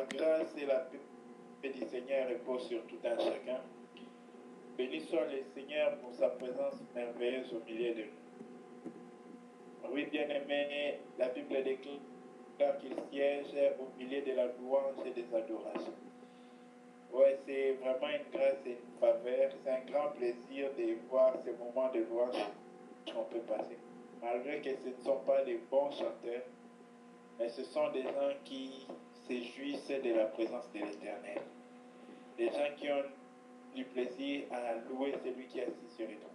grâce et la paix du Seigneur reposent sur tout un chacun. Béni soit le Seigneur pour sa présence merveilleuse au milieu de nous. Oui, bien-aimés, la Bible déclare qu'il siège au milieu de la louange et des adorations. Ouais, c'est vraiment une grâce et une faveur. C'est un grand plaisir de voir ces moments de louange qu'on peut passer. Malgré que ce ne sont pas des bons chanteurs, mais ce sont des gens qui se jouissent de la présence de l'Éternel. Des gens qui ont du plaisir à louer celui qui est assis sur le trône,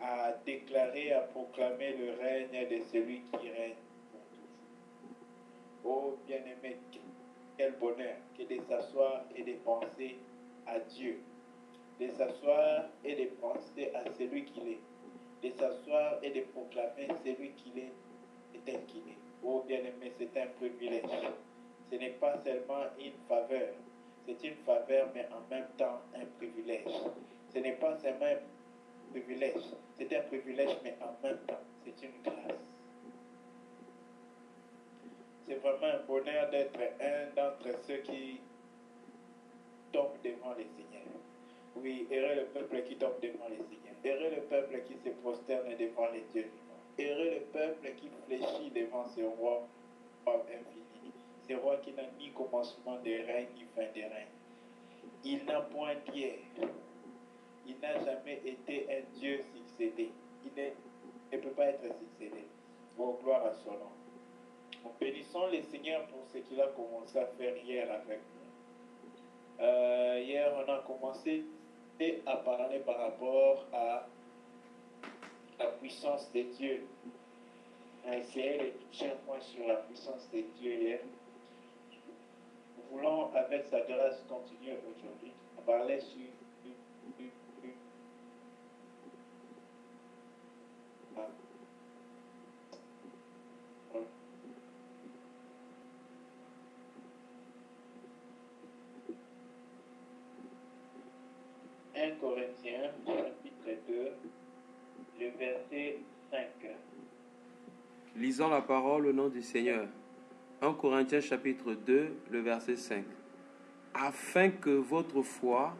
à déclarer, à proclamer le règne de celui qui règne pour toujours. Oh bien-aimé, quel bonheur que de s'asseoir et de penser à Dieu, de s'asseoir et de penser à celui qu'il est, de s'asseoir et de proclamer celui qu'il est et tel qu'il est. Oh bien-aimé, c'est un privilège. Ce n'est pas seulement une faveur, c'est une faveur, mais en même temps un privilège. Ce n'est pas seulement un privilège, c'est un privilège, mais en même temps, c'est une grâce. C'est vraiment un bonheur d'être un d'entre ceux qui tombent devant les seigneurs. Oui, heureux le peuple qui tombe devant les seigneurs. Heureux le peuple qui se prosterne devant les dieux vivants. Heureux le peuple qui fléchit devant ce roi infini. Ce roi qui n'a ni commencement de règne ni fin de règne. Il n'a point d'hier. Il n'a jamais été un Dieu succédé. Il ne peut pas être succédé. Oh, gloire à son nom. Nous bénissons le Seigneur pour ce qu'il a commencé à faire hier avec nous. Hier, on a commencé à parler par rapport à la puissance de Dieu. On a essayé de toucher un point sur la puissance de Dieu hier. Nous voulons, avec sa grâce, continuer aujourd'hui à parler sur 1 Corinthiens, chapitre 2, le verset 5. Lisons la parole au nom du Seigneur. 1 Corinthiens chapitre 2, le verset 5. Afin que votre foi...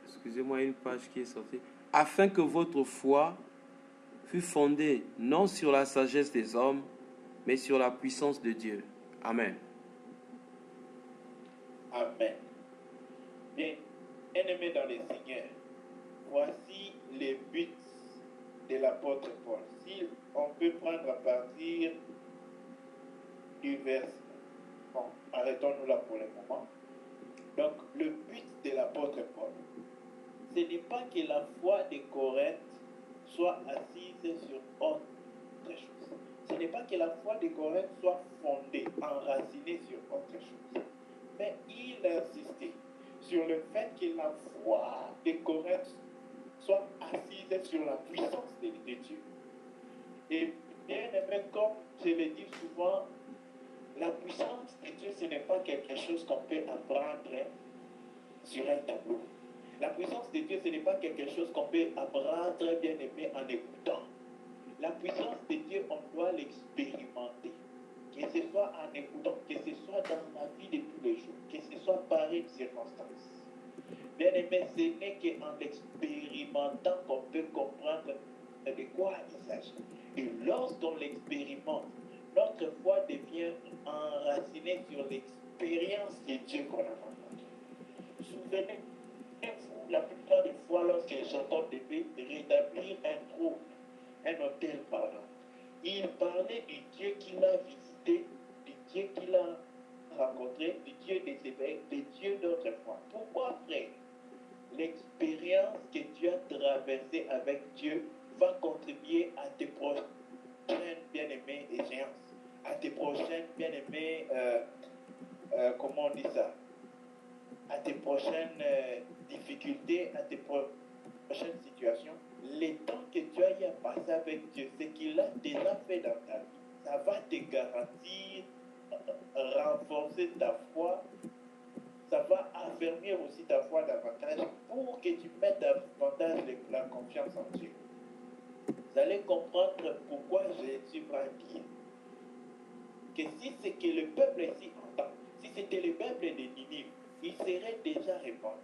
Excusez-moi, une page qui est sortie. Afin que votre foi fût fondée non sur la sagesse des hommes, mais sur la puissance de Dieu. Amen. Amen. Bien, aimés dans les Seigneurs, voici les buts de l'apôtre Paul. Si on peut prendre à partir du verset, bon, arrêtons-nous là pour le moment. Donc, le but de l'apôtre Paul, ce n'est pas que la foi de Corinthe soit assise sur autre chose. Ce n'est pas que la foi de Corinthe soit fondée, enracinée sur autre chose. Mais il insistait sur le fait que la foi de Corinthe soit assise sur la puissance de Dieu. Et bien aimé, comme je le dis souvent, la puissance de Dieu, ce n'est pas quelque chose qu'on peut apprendre sur un tableau. La puissance de Dieu, ce n'est pas quelque chose qu'on peut apprendre, bien aimé, en écoutant. La puissance de Dieu, on doit l'expérimenter. Que ce soit en écoutant, que ce soit dans la vie de tous les jours, que ce soit par une circonstance. Bien aimé, ce n'est qu'en l'expérimentant qu'on peut comprendre de quoi il s'agit. Et lorsqu'on l'expérimente, notre foi devient enracinée sur l'expérience de Dieu qu'on a rencontrée. Souvenez-vous, la plupart des fois, lorsque Jacob devait rétablir un trône, un hôtel, pardon, il parlait du Dieu qu'il a visité, du Dieu qu'il a rencontré, du Dieu des éveils, des dieux d'autrefois. Pourquoi, frère? L'expérience que tu as traversée avec Dieu va contribuer à tes prochaines bien-aimées échéances, à tes prochaines bien-aimées, comment on dit ça, à tes prochaines difficultés, à tes prochaines situations. Les temps que tu as eu à passer avec Dieu, ce qu'il a déjà fait dans ta vie, ça va te garantir, renforcer ta foi. Ça va affermir aussi ta foi davantage pour que tu mettes davantage la confiance en Dieu. Vous allez comprendre pourquoi Jésus va dire que si c'est que le peuple ici entend, si c'était le peuple de Ninive, il serait déjà répandu.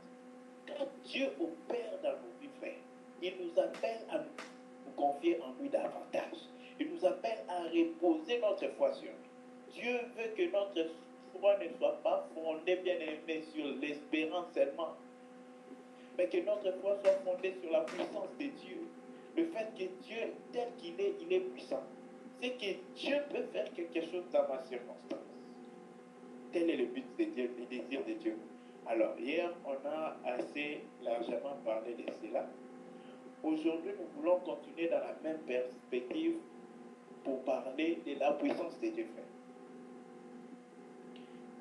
Quand Dieu opère dans nos vies, frères, il nous appelle à nous confier en lui davantage. Il nous appelle à reposer notre foi sur lui. Dieu veut que notre foi ne soit pas fondée, bien aimé, sur l'espérance seulement, mais que notre foi soit fondée sur la puissance de Dieu. Le fait que Dieu, tel qu'il est, il est puissant. C'est que Dieu peut faire quelque chose dans ma circonstance. Tel est le but de Dieu, le désir de Dieu. Alors, hier, on a assez largement parlé de cela. Aujourd'hui, nous voulons continuer dans la même perspective pour parler de la puissance de Dieu.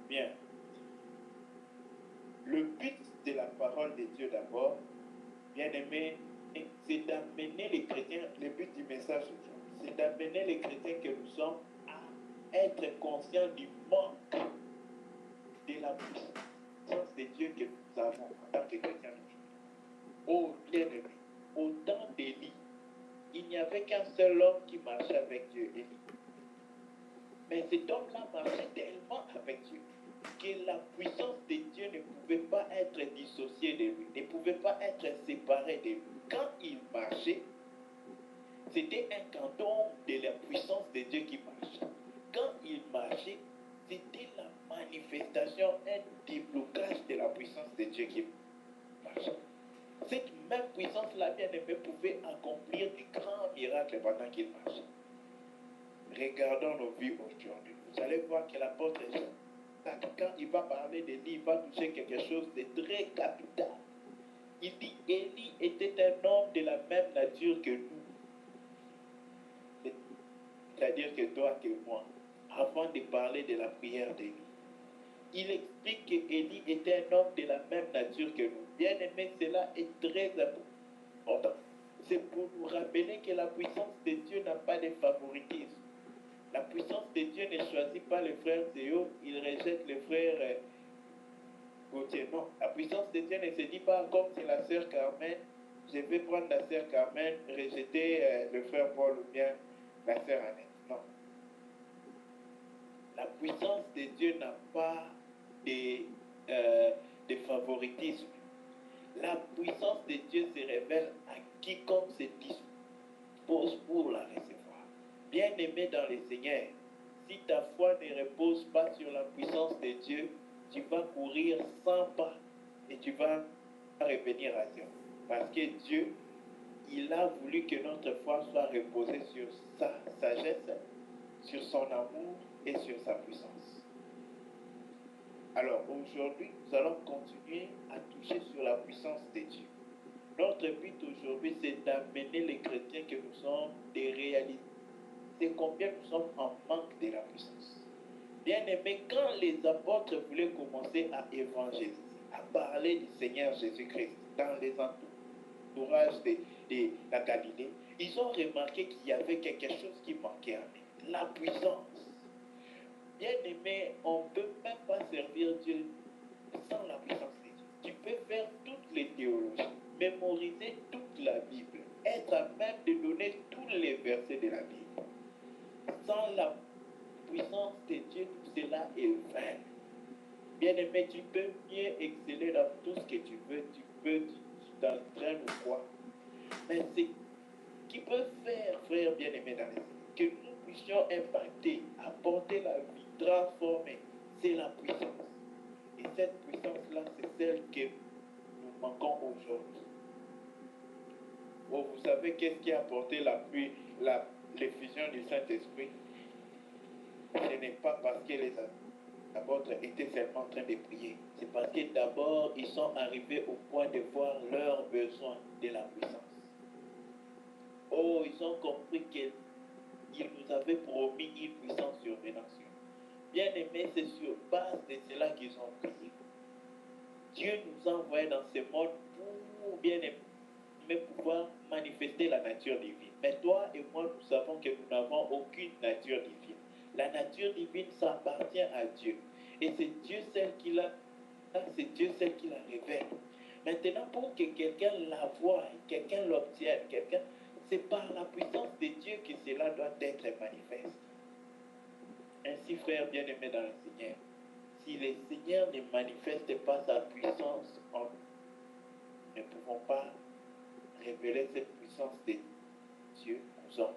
Bien. Le but de la parole de Dieu d'abord, bien aimé, c'est d'amener les chrétiens, le but du message aujourd'hui, c'est d'amener les chrétiens que nous sommes à être conscients du manque de la puissance de Dieu que nous avons en tant que chrétiens. Oh bien-aimé, au temps d'Élie, il n'y avait qu'un seul homme qui marchait avec Dieu, Élie. Mais cet homme-là marchait tellement avec Dieu que la puissance de Dieu ne pouvait pas être dissociée de lui, ne pouvait pas être séparée de lui. Quand il marchait, c'était un canton de la puissance de Dieu qui marchait. Quand il marchait, c'était la manifestation, un déblocage de la puissance de Dieu qui marchait. Cette même puissance-là, bien aimé, pouvait accomplir des grands miracles pendant qu'il marchait. Regardons nos vies aujourd'hui. Vous allez voir que l'apôtre Jean, quand il va parler d'Élie, il va toucher quelque chose de très capital. Il dit, Élie était un homme de la même nature que nous. C'est-à-dire que toi et moi, avant de parler de la prière d'Élie. Il explique qu'Élie était un homme de la même nature que nous. Bien aimé, cela est très important. C'est pour nous rappeler que la puissance de Dieu n'a pas de favoritisme. La puissance de Dieu ne choisit pas le frère Théo, il rejette le frère Gauthier. Non, la puissance de Dieu ne se dit pas comme si la sœur Carmen, je vais prendre la sœur Carmen, rejeter le frère Paul ou bien la sœur Annette. Non. La puissance de Dieu n'a pas de favoritisme. La puissance de Dieu se révèle à quiconque se dispose pour la recevoir. Bien-aimé dans le Seigneur, si ta foi ne repose pas sur la puissance de Dieu, tu vas courir 100 pas et tu vas revenir à zéro. Parce que Dieu, il a voulu que notre foi soit reposée sur sa sagesse, sur son amour et sur sa puissance. Alors aujourd'hui, nous allons continuer à toucher sur la puissance de Dieu. Notre but aujourd'hui, c'est d'amener les chrétiens que nous sommes, de réaliser combien nous sommes en manque de la puissance. Bien aimé, quand les apôtres voulaient commencer à évangéliser, à parler du Seigneur Jésus-Christ dans les entourages de la Galilée, ils ont remarqué qu'il y avait quelque chose qui manquait à eux, la puissance. Bien aimé, on ne peut même pas servir Dieu sans la puissance de Dieu. Tu peux faire toutes les théologies, mémoriser toute la Bible, être à même de donner tous les versets de la Bible. Sans la puissance de Dieu, tout cela est vain. Bien aimé, tu peux mieux exceller dans tout ce que tu veux, tu t'entraînes ou quoi. Mais ce qui peut faire, frère bien aimé dans les vies, que nous puissions impacter, apporter la vie, transformer, c'est la puissance. Et cette puissance-là, c'est celle que nous manquons aujourd'hui. Oh, vous savez qu'est-ce qui a apporté l'effusion du Saint-Esprit? Ce n'est pas parce que les apôtres étaient seulement en train de prier. C'est parce que d'abord, ils sont arrivés au point de voir leurs besoins de la puissance. Oh, ils ont compris qu'il nous avait promis une puissance survenante. Bien aimé, c'est sur base de cela qu'ils ont prié. Dieu nous a envoyés dans ce monde pour bien aimer pouvoir manifester la nature divine. Mais toi et moi, nous savons que nous n'avons aucune nature divine. La nature divine, ça appartient à Dieu. Et c'est Dieu celle qui la révèle. Maintenant, pour que quelqu'un la voie, quelqu'un l'obtienne, c'est par la puissance de Dieu que cela doit être manifeste. Ainsi, frères bien-aimés dans le Seigneur, si le Seigneur ne manifeste pas sa puissance en nous, nous ne pouvons pas révéler cette puissance de Dieu aux hommes.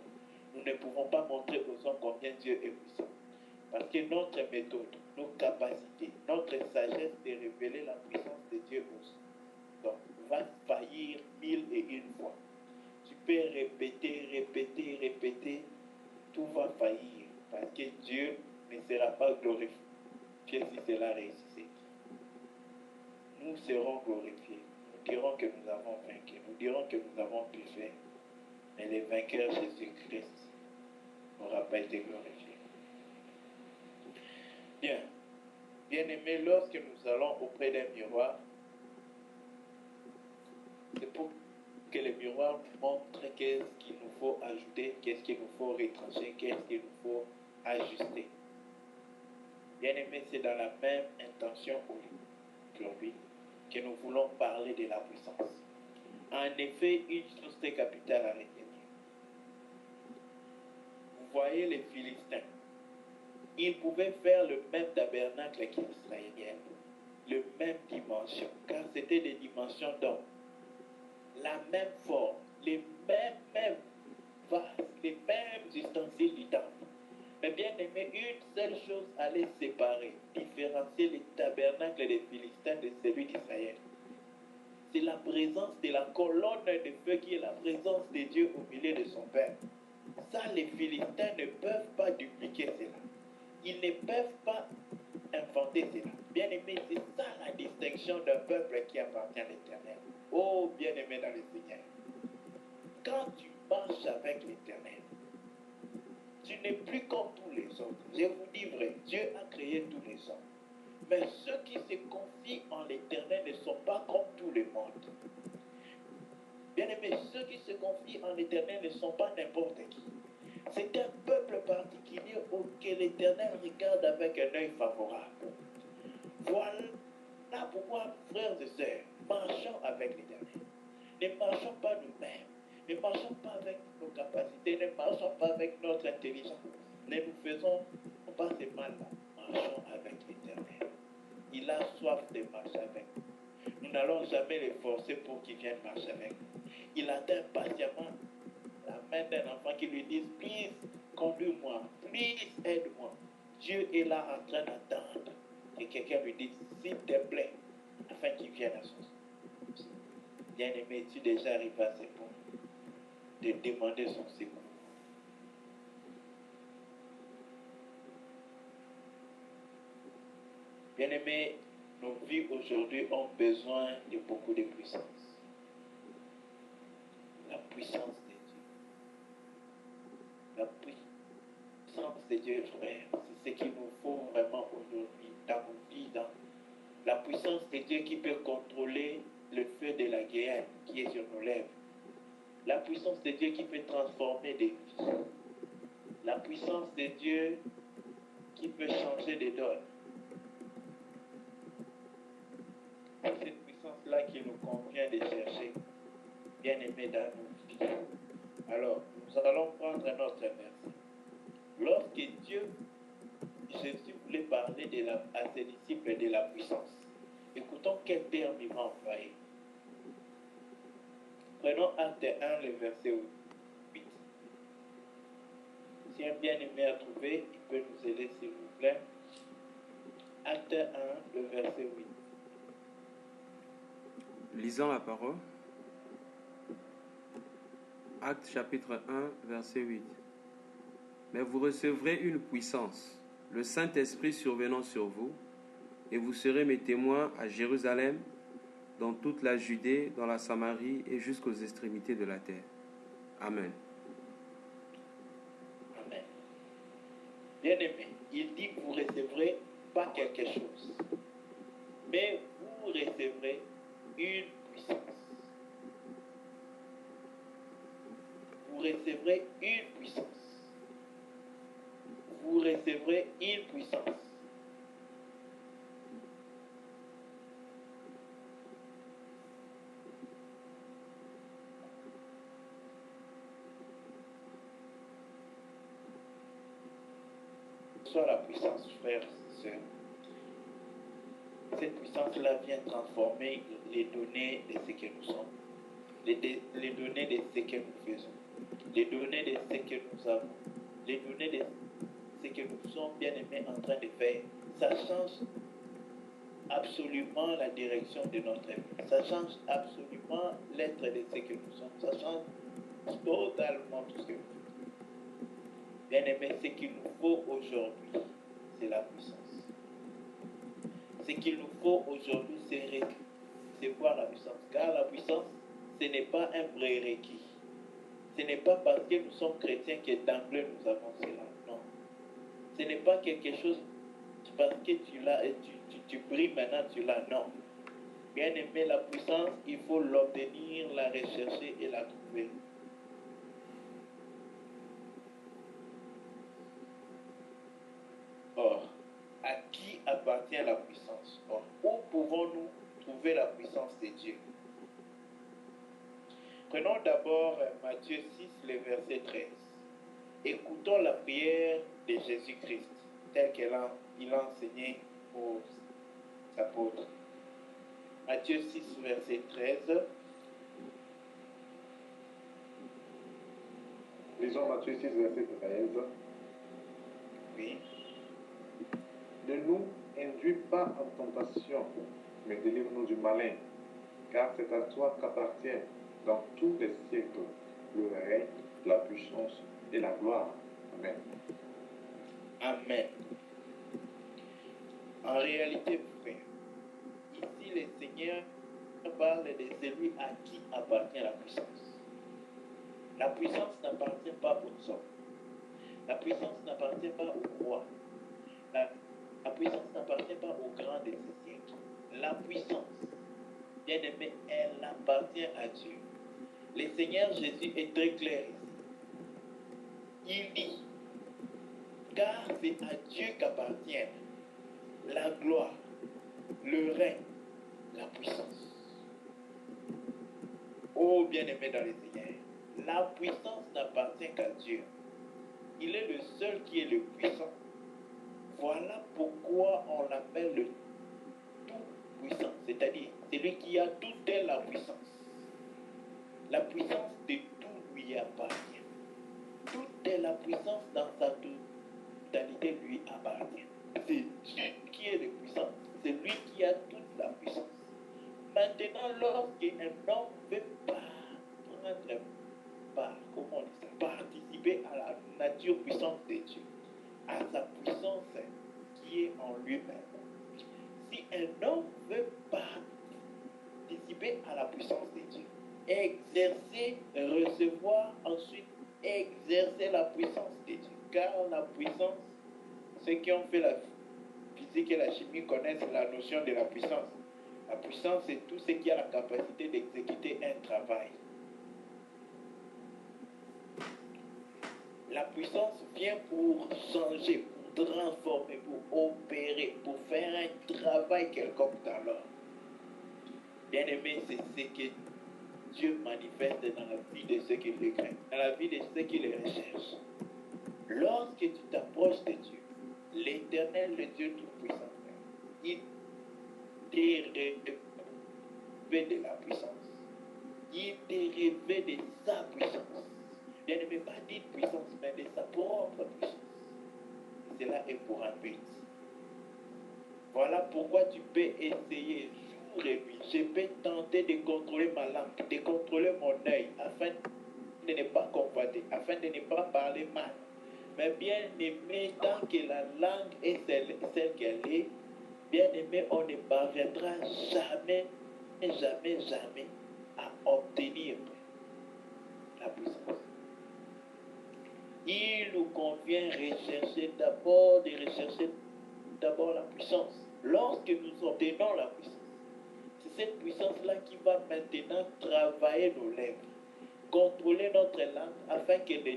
Nous ne pouvons pas montrer aux hommes combien Dieu est puissant. Parce que notre méthode, nos capacités, notre sagesse de révéler la puissance de Dieu aux hommes va faillir 1001 fois. Tu peux répéter, tout va faillir. Parce que Dieu ne sera pas glorifié si cela réussissait. Nous serons glorifiés. Nous dirons que nous avons vaincu. Nous dirons que nous avons pu faire. Mais le vainqueur Jésus-Christ n'aura pas été glorifié. Bien. Bien-aimés, lorsque nous allons auprès d'un miroir, c'est pour que le miroir nous montre qu'est-ce qu'il nous faut ajouter, qu'est-ce qu'il nous faut retrancher, qu'est-ce qu'il nous faut ajuster. Bien-aimés, c'est dans la même intention aujourd'hui que nous voulons parler de la puissance. En effet, une chose est capitale à retenir. Vous voyez les Philistins. Ils pouvaient faire le même tabernacle qu'Israélien, le même dimension, car c'était des dimensions d'hommes. La même forme, les mêmes vases, les mêmes ustensiles du temple. Mais bien aimé, une seule chose allait séparer, différencier le tabernacle des Philistins de celui d'Israël. C'est la présence de la colonne de feu qui est la présence de Dieu au milieu de son peuple. Ça, les Philistins ne peuvent pas dupliquer cela. Ils ne peuvent pas inventer cela. Bien-aimé, c'est ça la distinction d'un peuple qui appartient à l'Éternel. Oh, bien-aimé dans le Seigneur, quand tu marches avec l'Éternel, tu n'es plus comme tous les autres. Je vous dis vrai, Dieu a créé tous les hommes. Mais ceux qui se confient en l'Éternel ne sont pas comme tout le monde. Bien-aimé, ceux qui se confient en l'Éternel ne sont pas n'importe qui. C'est un peuple particulier auquel l'Éternel regarde avec un œil favorable. Voilà pourquoi, frères et sœurs, marchons avec l'Éternel. Ne marchons pas nous-mêmes. Ne marchons pas avec nos capacités. Ne marchons pas avec notre intelligence. Ne nous faisons pas ce mal-là. Marchons avec l'Éternel. Il a soif de marcher avec nous. Nous n'allons jamais les forcer pour qu'ils viennent marcher avec nous. Il attend patiemment la main d'un enfant qui lui dit, please, conduis-moi, please, aide-moi. Dieu est là en train d'attendre que quelqu'un lui dise, s'il te plaît, afin qu'il vienne à son. Bien-aimé, tu es déjà arrivé à ce point de demander son secours. Bien-aimé, nos vies aujourd'hui ont besoin de beaucoup de puissance. La puissance de Dieu. La puissance de Dieu, frère, c'est ce qu'il nous faut vraiment aujourd'hui dans nos vies. Dans la puissance de Dieu qui peut contrôler le feu de la guerre qui est sur nos lèvres. La puissance de Dieu qui peut transformer des vies. La puissance de Dieu qui peut changer des donnes. C'est cette puissance-là qu'il nous convient de chercher, bien aimé dans nos vies. Alors, nous allons prendre notre verset. Lorsque Jésus voulait parler à ses disciples de la puissance, écoutons quel terme il va employer. Prenons Acte 1, le verset 8. Si un bien-aimé a trouvé, il peut nous aider s'il vous plaît. Acte 1, le verset 8. Lisons la parole. Acte chapitre 1, verset 8. Mais vous recevrez une puissance, le Saint-Esprit survenant sur vous, et vous serez mes témoins à Jérusalem, dans toute la Judée, dans la Samarie et jusqu'aux extrémités de la terre. Amen. Amen. Bien-aimé, il dit que vous ne recevrez pas quelque chose, mais vous recevrez une puissance. Vous recevrez une puissance. Vous recevrez une puissance. reçoit la puissance, frères et sœurs, cette puissance-là vient transformer les données de ce que nous sommes, les données de ce que nous faisons, les données de ce que nous avons, les données de ce que nous sommes bien aimés en train de faire. Ça change absolument la direction de notre vie. Ça change absolument l'être de ce que nous sommes. Ça change totalement tout ce que nous faisons. Bien aimé, ce qu'il nous faut aujourd'hui, c'est la puissance. Ce qu'il nous faut aujourd'hui, c'est recevoir la puissance. Car la puissance, ce n'est pas un prérequis. Ce n'est pas parce que nous sommes chrétiens que d'emblée nous avons cela. Non. Ce n'est pas quelque chose parce que tu l'as et tu pries maintenant, tu l'as. Non. Bien aimé, la puissance, il faut l'obtenir, la rechercher et la trouver. Or, à qui appartient la puissance? Or, où pouvons-nous trouver la puissance de Dieu? Prenons d'abord Matthieu 6, le verset 13. Écoutons la prière de Jésus-Christ, telle qu'il a enseigné aux apôtres. Matthieu 6, verset 13. Lisons Matthieu 6, verset 13. Oui. Ne nous induis pas en tentation, mais délivre-nous du malin, car c'est à toi qu'appartient dans tous les siècles le règne, la puissance et la gloire. Amen. Amen. En réalité, frère, ici le Seigneur parle de celui à qui appartient la puissance. La puissance n'appartient pas aux hommes. La puissance n'appartient pas au roi. La puissance n'appartient pas aux grands de ce siècle. La puissance, bien aimé, elle appartient à Dieu. Le Seigneur Jésus est très clair ici. Il dit, car c'est à Dieu qu'appartient la gloire, le règne, la puissance. Oh bien-aimé dans le Seigneur, la puissance n'appartient qu'à Dieu. Il est le seul qui est le puissant. Voilà pourquoi on l'appelle le tout-puissant, c'est-à-dire celui qui a toute la puissance. La puissance de tout lui appartient. Toute la puissance dans sa totalité lui appartient. C'est Dieu qui est le puissant. C'est lui qui a toute la puissance. Maintenant, lorsqu'un homme veut prendre part, comment on dit ça, participer à la nature puissante de Dieu, à sa puissance qui est en lui-même. Si un homme veut participer à la puissance de Dieu, exercer, recevoir, ensuite exercer la puissance de Dieu. Car la puissance, ceux qui ont fait la physique et la chimie connaissent la notion de la puissance. La puissance, c'est tout ce qui a la capacité d'exécuter un travail. La puissance vient pour changer, pour transformer, pour opérer, pour faire un travail quelconque dans l'homme. Bien aimé, c'est ce que Dieu manifeste dans la vie de ceux qui le craignent, dans la vie de ceux qui le recherchent. Lorsque tu t'approches de Dieu, l'Éternel, le Dieu Tout-Puissant, il t'est révélé de la puissance. Il t'est révélé de sa puissance. Bien aimé, pas d'une puissance, mais de sa propre puissance. Et cela est pour un but. Voilà pourquoi tu peux essayer jour et nuit. Je peux tenter de contrôler ma langue, de contrôler mon œil, afin de ne pas combattre, afin de ne pas parler mal. Mais bien aimé, tant que la langue est celle qu'elle est, bien aimé, on ne parviendra jamais, jamais, jamais à obtenir la puissance. Il nous convient de rechercher d'abord la puissance. Lorsque nous obtenons la puissance, c'est cette puissance-là qui va maintenant travailler nos lèvres, contrôler notre langue afin qu'elle ne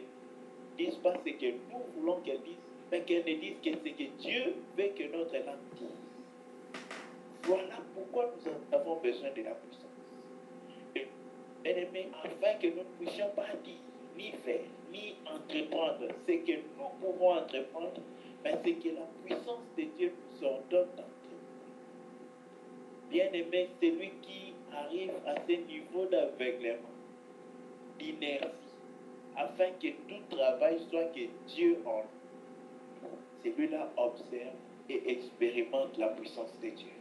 dise pas ce que nous voulons qu'elle dise, mais qu'elle ne dise que ce que Dieu veut que notre langue dise. Voilà pourquoi nous avons besoin de la puissance. Bien-aimés, afin que nous ne puissions pas dire, ni faire, ni entreprendre ce que nous pouvons entreprendre, mais c'est que la puissance de Dieu nous ordonne d'entrer. Bien-aimé, celui qui arrive à ce niveau d'aveuglement, d'inertie, afin que tout travail soit que Dieu en lui, celui-là observe et expérimente la puissance de Dieu.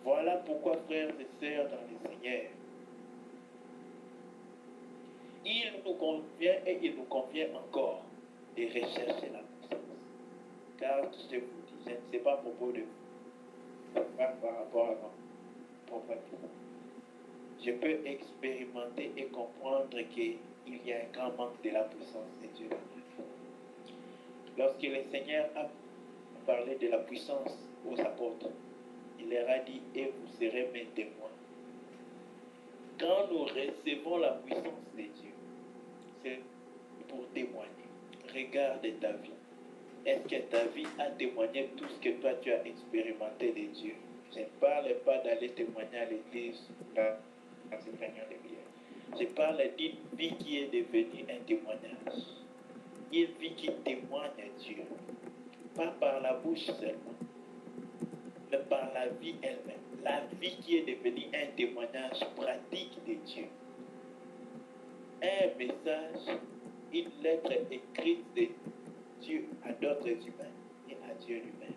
Voilà pourquoi, frères et sœurs dans le Seigneur, il nous convient et il nous convient encore de rechercher la puissance. Car je vous dis, je ne sais pas à propos de vous, par rapport à ma propre vie. Je peux expérimenter et comprendre qu'il y a un grand manque de la puissance de Dieu dans ma vie. Lorsque le Seigneur a parlé de la puissance aux apôtres, il leur a dit, et vous serez mes témoins. Quand nous recevons la puissance de Dieu, c'est pour témoigner. Regarde ta vie. Est-ce que ta vie a témoigné tout ce que toi tu as expérimenté de Dieu? Je ne parle pas d'aller témoigner à l'église dans ce réunion de prière. Je parle d'une vie qui est devenue un témoignage. Une vie qui témoigne à Dieu. Pas par la bouche seulement, mais par la vie elle-même. La vie qui est devenue un témoignage pratique de Dieu. Un message, une lettre écrite de Dieu à d'autres humains et à Dieu lui-même.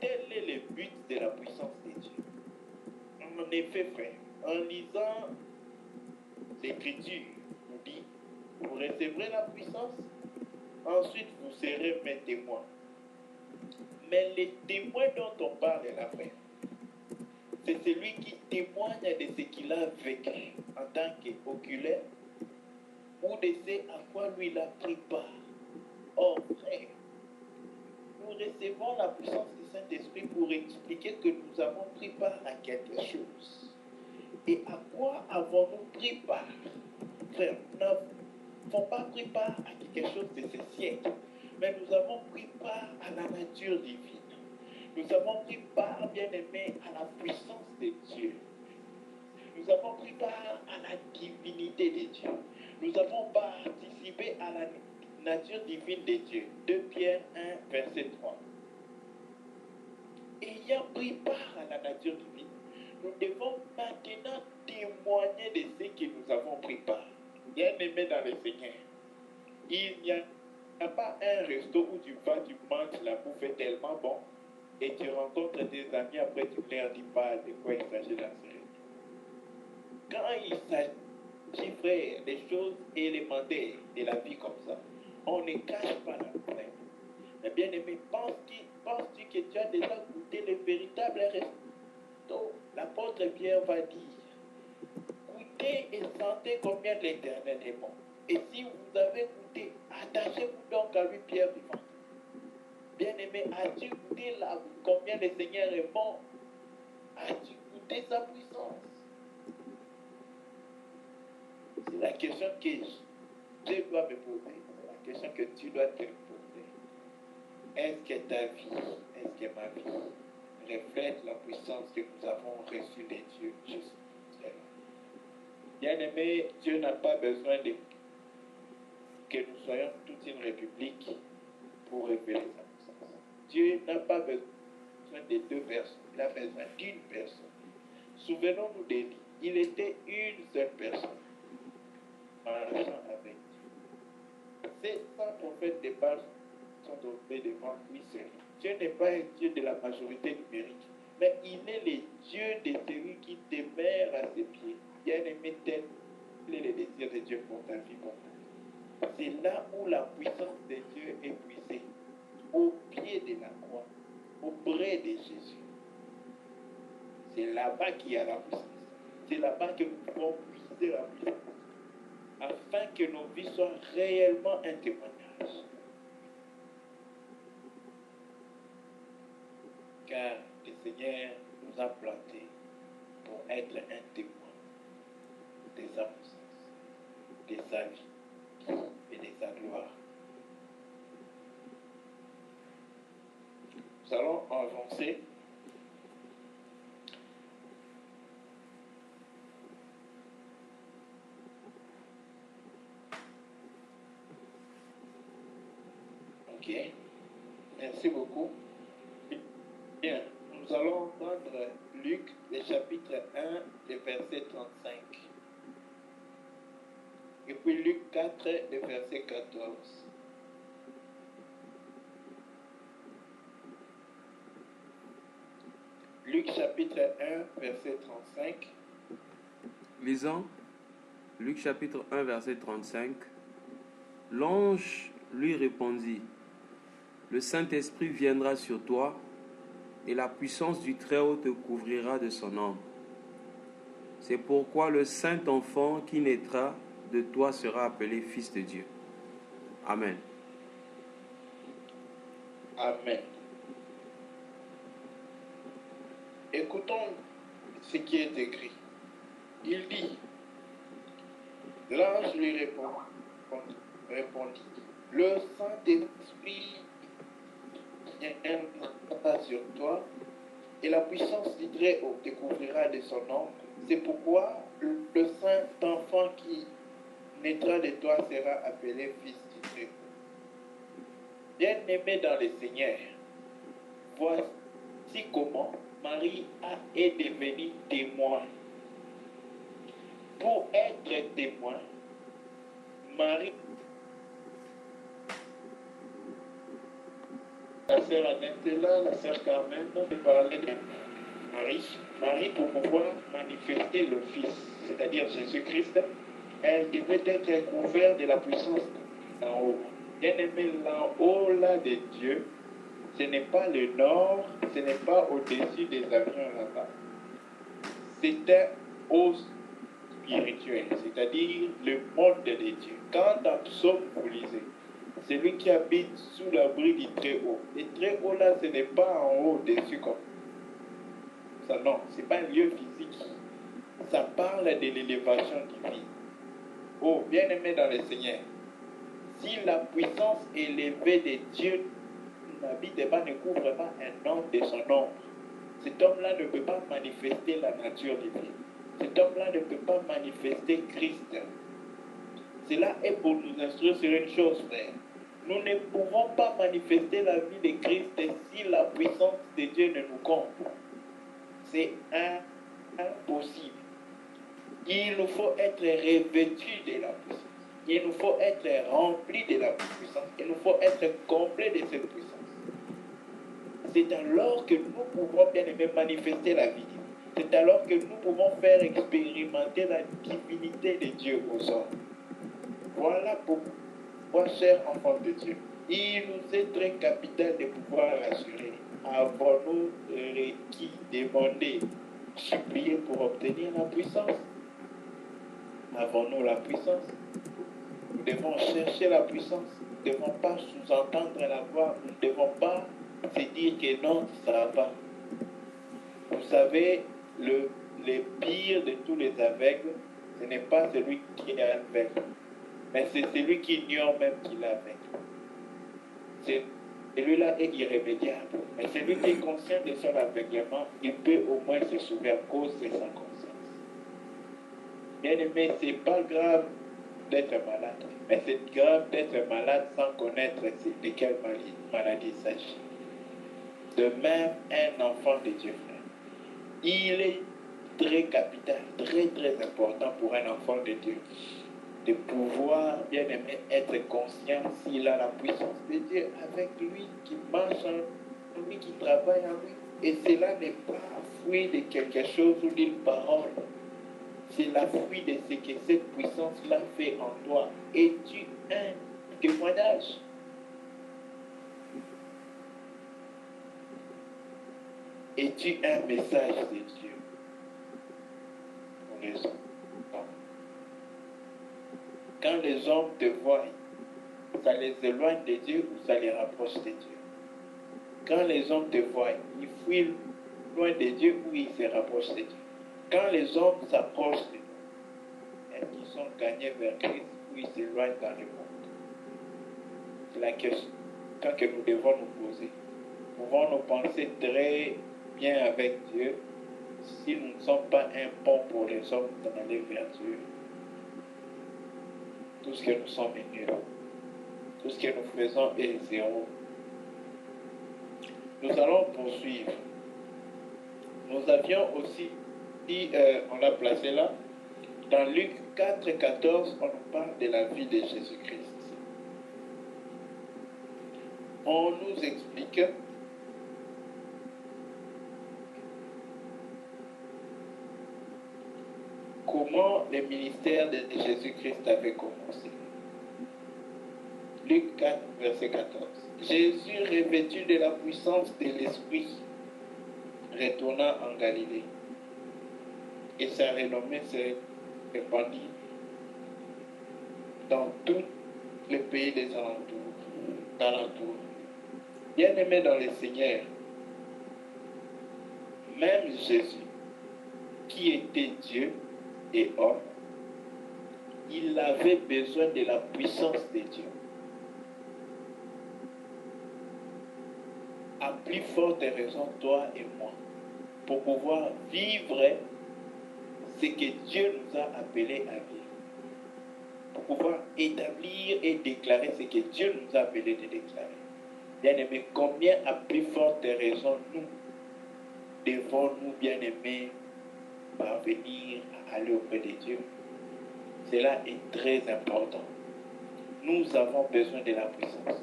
Tel est le but de la puissance de Dieu. En effet, frère, en lisant l'Écriture, nous dit, vous recevrez la puissance, ensuite vous serez mes témoins. Mais les témoins dont on parle là, frère, c'est celui qui témoigne de ce qu'il a vécu en tant qu'oculaire ou de ce à quoi lui il a pris part. Or, frère, nous recevons la puissance du Saint-Esprit pour expliquer que nous avons pris part à quelque chose. Et à quoi avons-nous pris part? Frère, nous n'avons pas pris part à quelque chose de ce siècle, mais nous avons pris part à la nature divine. Nous avons pris part, bien-aimés, à la puissance de Dieu. Nous avons pris part à la divinité de Dieu. Nous avons participé à la nature divine de Dieu. 2 Pierre 1, verset 3. Ayant pris part à la nature divine, nous devons maintenant témoigner de ce que nous avons pris part. Bien-aimés dans le Seigneur, il n'y a pas un resto où tu vas, tu manges, la bouffe est tellement bon, et tu rencontres tes amis, après tu leur dis pas de quoi il s'agit dans ce resto. Quand il s'agit, frère, des choses élémentaires de la vie comme ça, on ne cache pas la problème. Mais bien aimé, penses-tu que tu as déjà goûté le véritable resto? L'apôtre Pierre va dire, goûtez et sentez combien l'Éternel est bon. Et si vous avez goûté, attachez-vous donc à lui, Pierre vivant. Bien-aimé, as-tu goûté là combien le Seigneur est bon? As-tu goûté sa puissance? C'est la question que je dois me poser. C'est la question que tu dois te poser. Est-ce que ta vie, est-ce que ma vie reflète la puissance que nous avons reçue de Dieu jusqu'à là? Bien-aimé, Dieu n'a pas besoin de que nous soyons toute une république pour révéler sa puissance. Dieu n'a pas besoin de 2 personnes, il a besoin d'une personne. Souvenons-nous d'Élie, il était une seule personne, marchant avec Dieu. 700 prophètes de Baal sont tombés devant lui seul. Dieu n'est pas un Dieu de la majorité numérique, mais il est le Dieu de celui qui demeure à ses pieds. Bien-aimé, tel est le désir de Dieu pour ta vie, pour ta vie. C'est là où la puissance de Dieu est puisée, au pied de la croix, auprès de Jésus. C'est là-bas qu'il y a la puissance. C'est là-bas que nous pouvons puiser la puissance, afin que nos vies soient réellement un témoignage. Car le Seigneur nous a plantés pour être un témoin de sa puissance, de sa vie et de sa gloire. Nous allons avancer. beaucoup. Bien, nous allons prendre Luc, le chapitre 1, le verset 35. Et puis Luc 4, le verset 14. Luc chapitre 1, verset 35. Lisons Luc chapitre 1, verset 35. L'ange lui répondit, le Saint-Esprit viendra sur toi et la puissance du Très-Haut te couvrira de son ombre. C'est pourquoi le Saint-Enfant qui naîtra de toi sera appelé Fils de Dieu. Amen. Amen. Écoutons ce qui est écrit. Il dit, l'ange lui répondit, le Saint-Esprit viendra sur toi et la puissance du Très-Haut te couvrira de son ombre. C'est pourquoi le Saint-Enfant qui naîtra de toi sera appelé Fils du Très-Haut. Bien-aimé dans le Seigneur, voici comment Marie est devenue témoin. Pour être témoin, Marie, la sœur Annette est là, la sœur Carmen, on parlait de Marie, pour pouvoir manifester le Fils, c'est-à-dire Jésus-Christ, elle devait être couverte de la puissance d'en haut. Bien-aimé, l'en haut là de Dieu, ce n'est pas le nord, ce n'est pas au-dessus des avions là-bas. C'est un haut spirituel, c'est-à-dire le monde de Dieu. Quand dans Psaume vous lisez, celui qui habite sous l'abri du Très-Haut. Le Très-Haut là, ce n'est pas en haut, dessus comme ça, non, ce n'est pas un lieu physique. Ça parle de l'élévation divine. Oh, bien-aimé dans le Seigneur, si la puissance élevée de Dieu n'habite pas, ne couvre pas un homme de son ombre, cet homme-là ne peut pas manifester la nature divine. Cet homme-là ne peut pas manifester Christ. Cela est pour nous instruire sur une chose, frère. Nous ne pouvons pas manifester la vie de Christ si la puissance de Dieu ne nous couvre. C'est impossible. Il nous faut être revêtus de la puissance. Il nous faut être remplis de la puissance. Il nous faut être complets de cette puissance. C'est alors que nous pouvons bien aimer manifester la vie divine. C'est alors que nous pouvons faire expérimenter la divinité de Dieu aux hommes. Voilà pourquoi, chers enfants de Dieu, il nous est très capital de pouvoir rassurer. Avons-nous requis, demandé, supplié pour obtenir la puissance? Avons-nous la puissance? Nous devons chercher la puissance. Nous ne devons pas sous-entendre la voix. Nous ne devons pas se dire que non, ça va. Vous savez, le pire de tous les aveugles, ce n'est pas celui qui est aveugle, mais c'est celui qui ignore même qu'il est aveugle. Celui-là est irrémédiable. Mais celui qui est conscient de son aveuglement, il peut au moins se souvenir à cause de sa conscience. Bien aimé, ce n'est pas grave d'être malade, mais c'est grave d'être malade sans connaître de quelle maladie il s'agit. De même, un enfant de Dieu, frère, il est très capital, très très important pour un enfant de Dieu de pouvoir, bien aimé, être conscient s'il a la puissance de Dieu avec lui, qui marche en lui, qui travaille en lui. Et cela n'est pas fruit de quelque chose ou d'une parole. C'est la fruit de ce que cette puissance-là fait en toi. Es-tu un témoignage? Es-tu un message de Dieu pour les hommes? Quand les hommes te voient, ça les éloigne de Dieu ou ça les rapproche de Dieu? Quand les hommes te voient, ils fuient loin de Dieu ou ils se rapprochent de Dieu? Quand les hommes s'approchent de nous, est-ce qu'ils sont gagnés vers Christ ou ils s'éloignent dans le monde? C'est la question que nous devons nous poser. Nous pouvons nous penser très bien avec Dieu si nous ne sommes pas un pont pour les hommes d'aller vers Dieu. Tout ce que nous sommes est nul. Tout ce que nous faisons est zéro. Nous allons poursuivre. Nous avions aussi, on l'a placé là, dans Luc 4, 14, on nous parle de la vie de Jésus-Christ. On nous explique comment le ministère de Jésus-Christ avait commencé. Luc 4, verset 14. Jésus, revêtu de la puissance de l'Esprit, retourna en Galilée. Et sa renommée s'est répandue dans tout le pays des alentours. Bien-aimé dans le Seigneur, même Jésus, qui était Dieu et homme, il avait besoin de la puissance de Dieu. À plus forte raison, toi et moi, pour pouvoir vivre ce que Dieu nous a appelés à vivre. Pour pouvoir établir et déclarer ce que Dieu nous a appelés de déclarer. Bien-aimés, combien à plus forte raison nous devons-nous, bien-aimés, parvenir à aller auprès de Dieu? Cela est très important. Nous avons besoin de la puissance.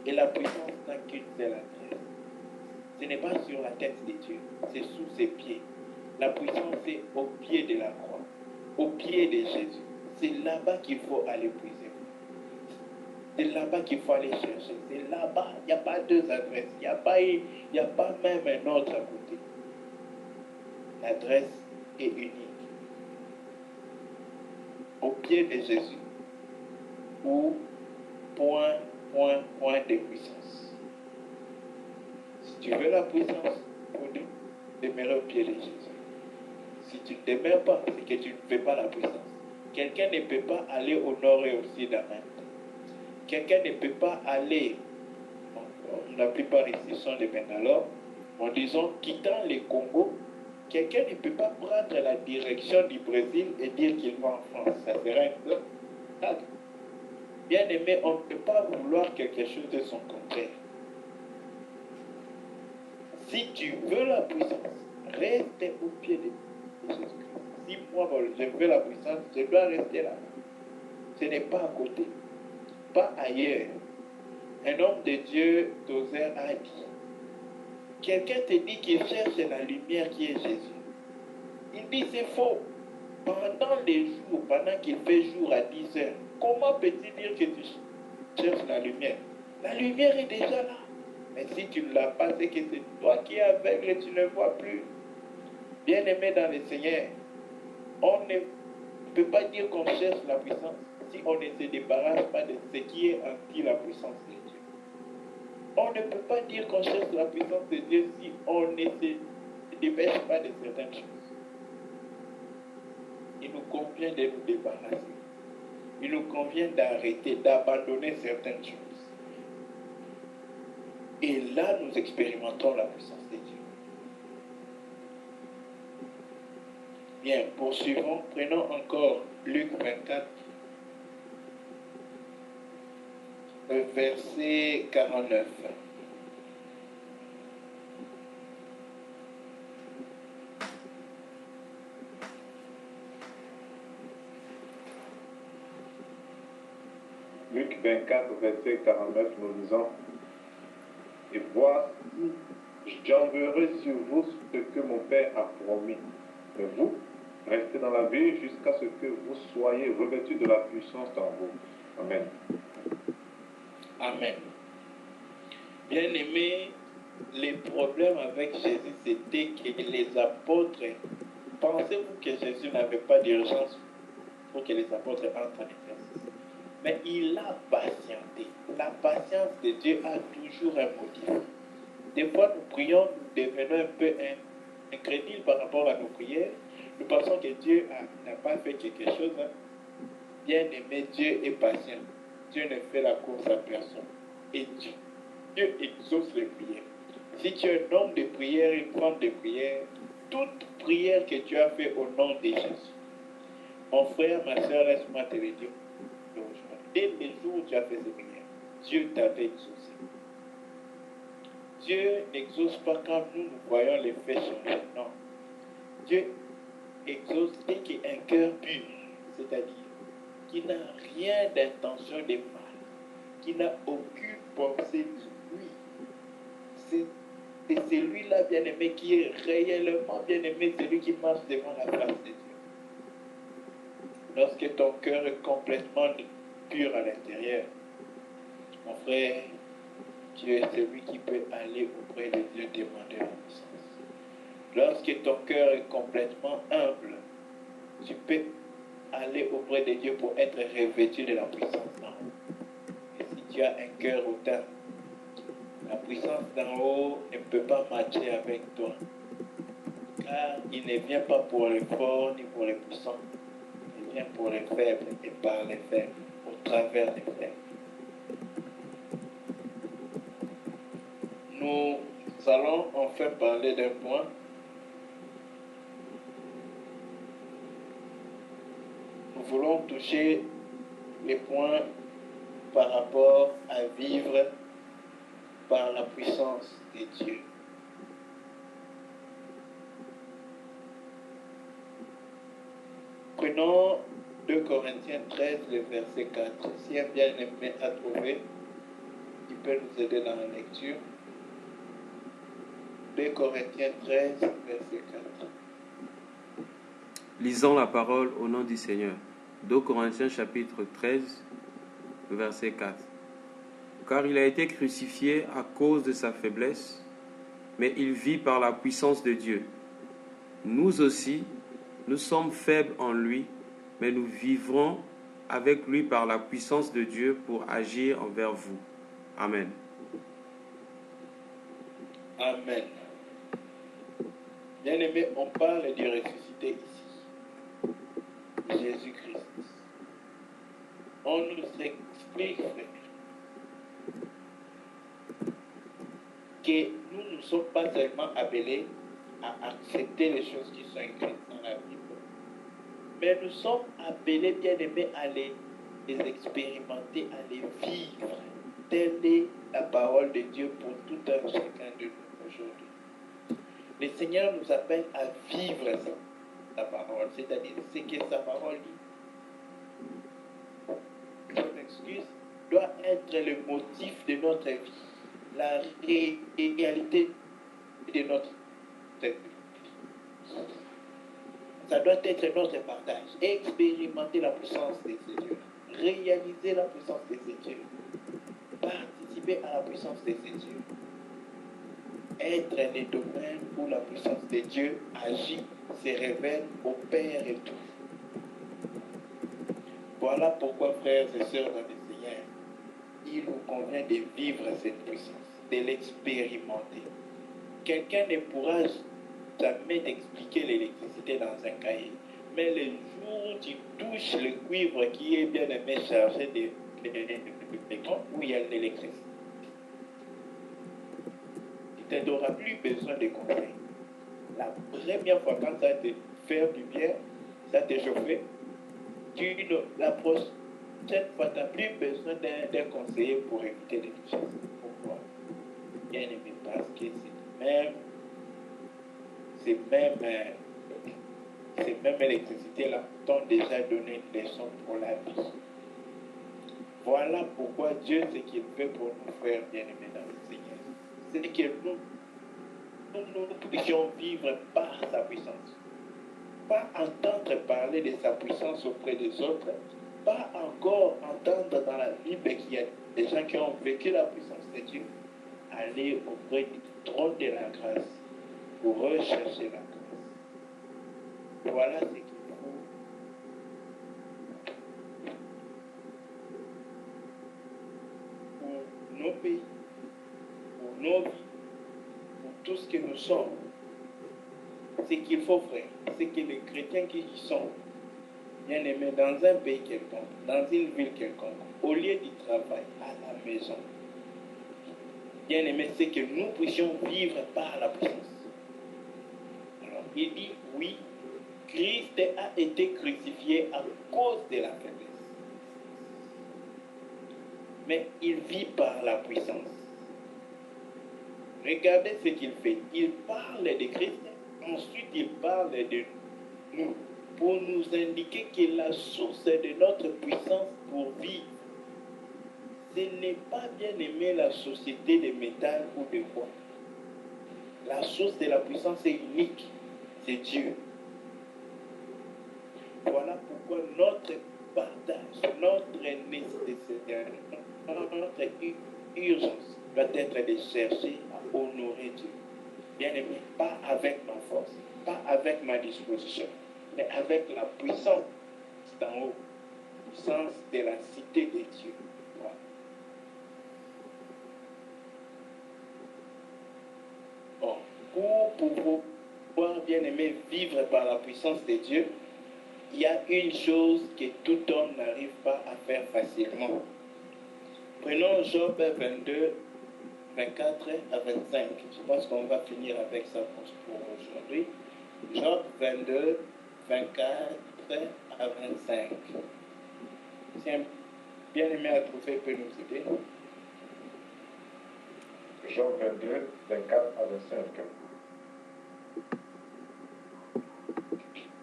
Et la puissance n'a qu'une seule adresse. Ce n'est pas sur la tête de Dieu, c'est sous ses pieds. La puissance est au pied de la croix, au pied de Jésus. C'est là-bas qu'il faut aller puiser. C'est là-bas qu'il faut aller chercher. C'est là-bas. Il n'y a pas deux adresses. Il n'y a pas même un autre à côté. L'adresse est unique. Au pied de Jésus. Ou point de puissance. Si tu veux la puissance, il faut demeurer au pied de Jésus. Si tu ne demeures pas, c'est que tu ne fais pas la puissance. Quelqu'un ne peut pas aller au nord et au sud en même temps. Quelqu'un ne peut pas aller, la plupart ici sont des Bengalors, en disant, quittant les Congo, quelqu'un ne peut pas prendre la direction du Brésil et dire qu'il va en France. Ça serait un peu. Bien aimé, on ne peut pas vouloir quelque chose de son contraire. Si tu veux la puissance, reste au pied de Jésus-Christ. Si moi, je veux la puissance, je dois rester là. Ce n'est pas à côté, pas ailleurs. Un homme de Dieu, Tozer, a dit, quelqu'un te dit qu'il cherche la lumière qui est Jésus. Il dit c'est faux. Pendant les jours, pendant qu'il fait jour à 10 heures, comment peux-tu dire que tu cherches la lumière? La lumière est déjà là. Mais si tu ne l'as pas, c'est que c'est toi qui es aveugle et tu ne vois plus. Bien-aimé dans le Seigneur, on ne peut pas dire qu'on cherche la puissance si on ne se débarrasse pas de ce qui est anti la puissance de Dieu. On ne peut pas dire qu'on cherche la puissance de Dieu si on ne se dépêche pas de certaines choses. Il nous convient de nous débarrasser. Il nous convient d'arrêter, d'abandonner certaines choses. Et là, nous expérimentons la puissance de Dieu. Bien, poursuivons. Prenons encore Luc 24, verset 49. Luc 24, verset 49, nous lisons, « Et voici, j'enverrai sur vous ce que mon Père a promis. Mais vous, restez dans la vie jusqu'à ce que vous soyez revêtus de la puissance en vous. » Amen. Amen. Bien-aimés, les problèmes avec Jésus, c'était que les apôtres, pensez-vous que Jésus n'avait pas d'urgence pour que les apôtres entrent en exercice? Mais il a patienté. La patience de Dieu a toujours un motif. Des fois, nous prions, nous devenons un peu incrédules par rapport à nos prières. Nous pensons que Dieu n'a pas fait quelque chose. Bien aimé, Dieu est patient. Dieu ne fait la course à personne. Et Dieu exauce les prières. Si tu es un homme de prière, une femme de prière, toute prière que tu as fait au nom de Jésus, mon frère, ma soeur, laisse-moi te le dire. Dès le jour où tu as fait ces prières, Dieu t'avait exaucé. Dieu n'exauce pas quand nous voyons les faits changer. Non. Dieu exauce dès qu'il y a un cœur pur, c'est-à-dire qui n'a rien d'intention de mal, qui n'a aucune pensée de lui. Et c'est lui-là, bien-aimé, qui est réellement bien-aimé, c'est lui qui marche devant la face de Dieu. Lorsque ton cœur est complètement pur à l'intérieur, mon frère, Dieu est celui qui peut aller auprès de Dieu demander la puissance. Lorsque ton cœur est complètement humble, tu peux aller auprès de Dieu pour être revêtu de la puissance d'en haut. Et si tu as un cœur hautain, la puissance d'en haut ne peut pas matcher avec toi. Car il ne vient pas pour les forts ni pour les puissants. Il vient pour les faibles et par les faibles, au travers des faibles. Nous allons enfin parler d'un point. Nous voulons toucher les points par rapport à vivre par la puissance de Dieu. Prenons 2 Corinthiens 13, le verset 4. Si un bien-aimé a trouvé, il peut nous aider dans la lecture. 2 Corinthiens 13, verset 4. Lisons la parole au nom du Seigneur. 2 Corinthiens chapitre 13, verset 4. Car il a été crucifié à cause de sa faiblesse, mais il vit par la puissance de Dieu. Nous aussi, nous sommes faibles en lui, mais nous vivrons avec lui par la puissance de Dieu pour agir envers vous. Amen. Amen. Bien-aimé, on parle du ressuscité ici. Jésus-Christ. On nous explique, frère, que nous ne sommes pas seulement appelés à accepter les choses qui sont écrites dans la Bible, mais nous sommes appelés, bien-aimés, à les expérimenter, à les vivre. Telle est la parole de Dieu pour tout un chacun de nous aujourd'hui. Le Seigneur nous appelle à vivre sa parole, c'est-à-dire ce que sa parole dit. Son excuse doit être le motif de notre vie, la réalité de notre vie. Ça doit être notre partage. Expérimenter la puissance de ces dieux. Réaliser la puissance de ces dieux. Participer à la puissance de ces dieux. Être les domaines où la puissance de Dieu agit, se révèle, opère et tout. Voilà pourquoi, frères et sœurs dans le Seigneur, il nous convient de vivre cette puissance, de l'expérimenter. Quelqu'un ne pourra jamais t'expliquer l'électricité dans un cahier. Mais le jour où tu touches le cuivre qui est bien aimé chargé d'électrons, où il y a l'électricité, tu n'auras plus besoin de conseils. La première fois quand ça te fait du bien, ça te chauffe, la prochaine fois, tu n'as plus besoin d'un conseiller pour éviter de toucher. Pourquoi? Bien aimé, parce que ces mêmes électricités-là t'ont déjà donné une leçon pour la vie. Voilà pourquoi Dieu, ce qu'il fait pour nous faire bien-aimés dans le Seigneur, c'est que nous puissions vivre par sa puissance. Pas entendre parler de sa puissance auprès des autres, pas encore entendre dans la Bible qu'il y a des gens qui ont vécu la puissance de Dieu. Aller auprès du trône de la grâce pour rechercher la grâce. Voilà ce qu'il faut pour nos pays, pour nos vies, pour tout ce que nous sommes. Ce qu'il faut, frère, c'est que les chrétiens qui y sont, bien aimés, dans un pays quelconque, dans une ville quelconque, au lieu du travail, à la maison, bien aimé, c'est que nous puissions vivre par la puissance. Alors, il dit, oui, Christ a été crucifié à cause de la faiblesse. Mais il vit par la puissance. Regardez ce qu'il fait. Il parle de Christ, ensuite il parle de nous, pour nous indiquer que la source de notre puissance pour vivre, ce n'est pas bien aimé la société de métal ou de bois. La source de la puissance est unique, c'est Dieu. Voilà pourquoi notre partage, notre nécessité, notre urgence doit être de chercher à honorer Dieu. Bien aimé, pas avec ma force, pas avec ma disposition, mais avec la puissance d'en haut, puissance de la cité de Dieu. Voilà. Bon, pour pouvoir, bien aimé, vivre par la puissance de Dieu, il y a une chose que tout homme n'arrive pas à faire facilement. Prenons Job 22, 24 à 25. Je pense qu'on va finir avec ça pour aujourd'hui. Job 22, 24 à 25. Si un bien-aimé à trouver peut nous aider. Job 22, 24 à 25.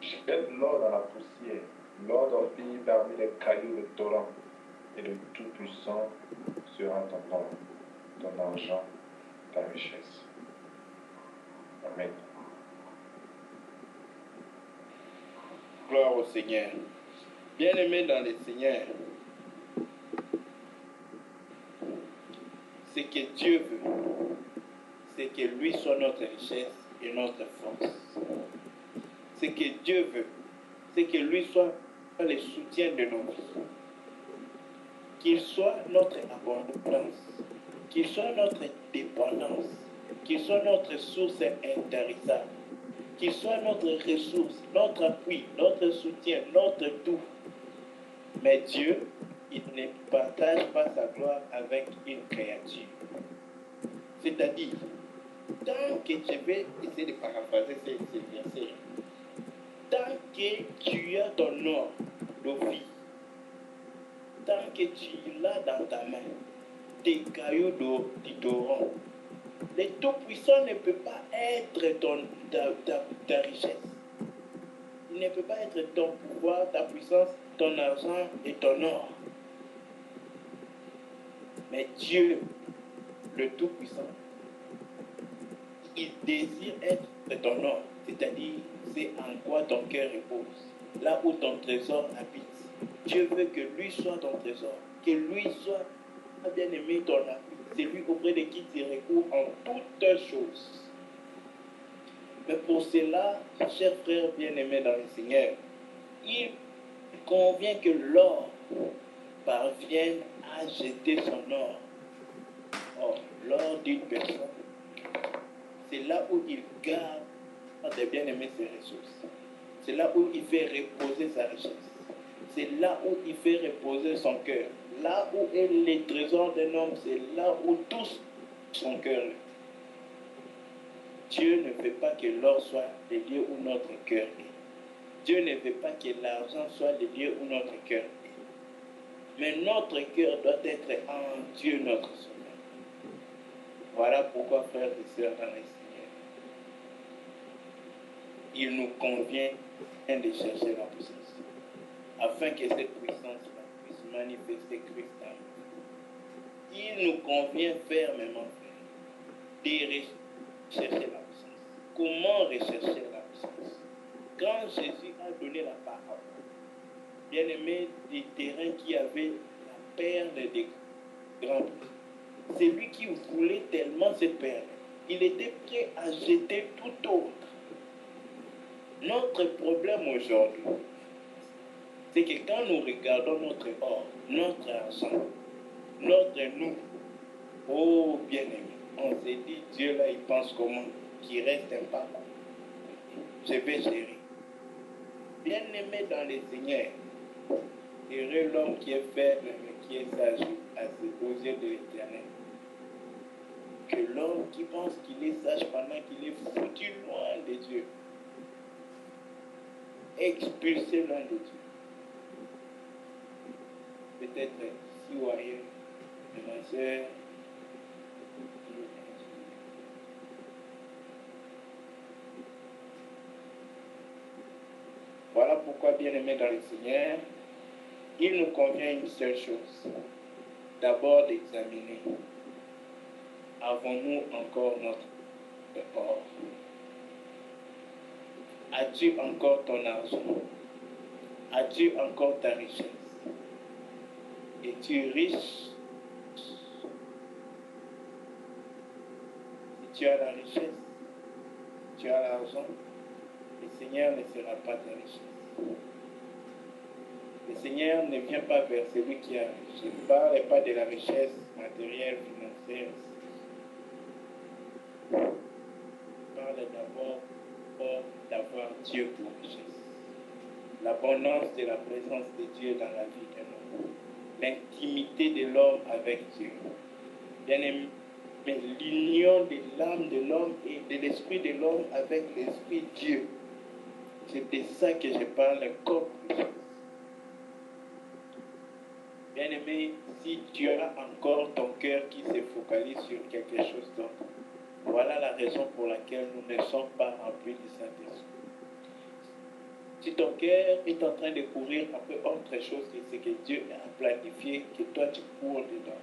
Jette l'or dans la poussière, l'or d'orpille parmi les cailloux de torrent, et le Tout-Puissant sera ton or, ton argent, ta richesse. Amen. Gloire au Seigneur. Bien-aimé dans le Seigneur, ce que Dieu veut, c'est que lui soit notre richesse et notre force. Ce que Dieu veut, c'est que lui soit le soutien de nos vies. Qu'il soit notre abondance, qu'il soit notre dépendance, qu'il soit notre source intarissable, qu'il soit notre ressource, notre appui, notre soutien, notre tout. Mais Dieu, il ne partage pas sa gloire avec une créature. C'est-à-dire, tant que je vais essayer de paraphraser ces versets, tant que tu as ton or d'office, tant que tu l'as dans ta main, tes cailloux d'or, le Tout-Puissant ne peut pas être ta richesse. Il ne peut pas être ton pouvoir, ta puissance, ton argent et ton or. Mais Dieu, le Tout-Puissant, il désire être ton or, c'est-à-dire c'est en quoi ton cœur repose, là où ton trésor habite. Dieu veut que lui soit ton trésor, que lui soit bien-aimé ton appui, c'est lui auprès de qui tu recours en toutes choses. Mais pour cela, chers frères bien-aimés dans le Seigneur, il convient que l'or parvienne à jeter son or. Or, l'or d'une personne, c'est là où il garde de bien-aimer ses ressources. C'est là où il fait reposer sa richesse. C'est là où il fait reposer son cœur. Là où est le trésor d'un homme, c'est là où touche son cœur. Dieu ne veut pas que l'or soit le lieu où notre cœur est. Dieu ne veut pas que l'argent soit le lieu où notre cœur est. Mais notre cœur doit être en Dieu notre Sauveur. Voilà pourquoi, frères et sœurs dans le Seigneur, il nous convient de chercher la puissance, afin que cette puissance-là puisse manifester Christ en nous. Il nous convient fermement de rechercher la puissance. Comment rechercher la puissance? Quand Jésus a donné la parole, bien aimé, des terrains qui avaient la perle des grands prix, c'est lui qui voulait tellement cette perle. Il était prêt à jeter tout autre. Notre problème aujourd'hui, c'est que quand nous regardons notre or, notre argent, notre nous, oh bien-aimé, on se dit, Dieu là, il pense comment? Qu'il reste un papa. Je vais gérer. Bien-aimé dans le Seigneur, heureux l'homme qui est faible, mais qui est sage aux yeux de l'Éternel. Que l'homme qui pense qu'il est sage pendant qu'il est foutu loin de Dieu, expulsé loin de Dieu. Peut-être si ou ailleurs, de ma soeur, Voilà pourquoi, bien-aimés dans le Seigneur, il nous convient une seule chose. D'abord d'examiner. Avons-nous encore notre or? As-tu encore ton argent? As-tu encore ta richesse? Es-tu riche? Si tu as la richesse, si tu as l'argent, le Seigneur ne sera pas ta richesse. Le Seigneur ne vient pas vers celui qui a. Je ne parle pas de la richesse matérielle, financière. Je parle d'abord d'avoir Dieu pour richesse. L'abondance de la présence de Dieu dans la vie de l'homme. L'intimité de l'homme avec Dieu. Bien-aimé, l'union de l'âme de l'homme et de l'esprit de l'homme avec l'esprit de Dieu. C'est de ça que je parle comme richesse. Bien-aimé, si tu as encore ton cœur qui se focalise sur quelque chose d'autre, voilà la raison pour laquelle nous ne sommes pas remplis du Saint-Esprit. Si ton cœur est en train de courir après autre chose que ce que Dieu a planifié, que toi tu cours dedans.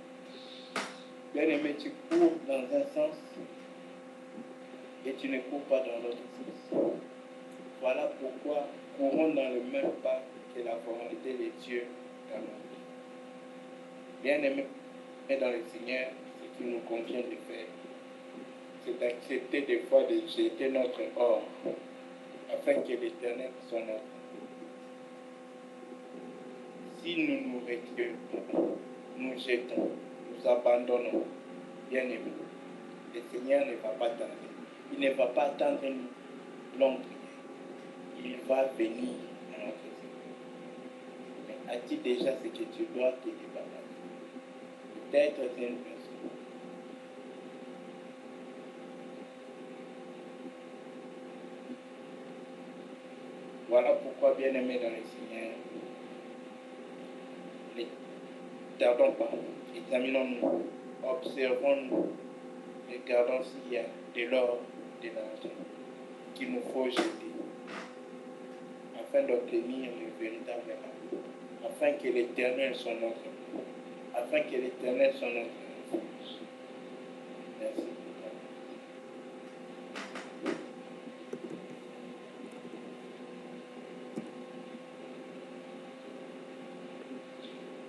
Bien-aimé, tu cours dans un sens et tu ne cours pas dans l'autre sens. Voilà pourquoi courons dans le même pas que la volonté de Dieu dans notre vie. Bien-aimé dans le Seigneur, ce qu'il nous convient de faire, c'est d'accepter des fois de jeter notre or afin que l'Éternel soit notre. Si nous nous retirons, nous jetons, nous abandonnons, bien-aimé, le Seigneur ne va pas tarder. Il ne va pas attendre une longue prière. Il va venir à notre Seigneur. Mais as-tu déjà ce que tu dois te débarrasser? Peut-être c'est une personne. Voilà pourquoi, bien-aimés dans le Seigneur, ne tardons pas, examinons-nous, observons-nous, regardons s'il y a de l'or, de l'argent qu'il nous faut jeter, afin d'obtenir le véritable amour, afin que l'Éternel soit notre amour, afin que l'Éternel soit notre refuge. Merci.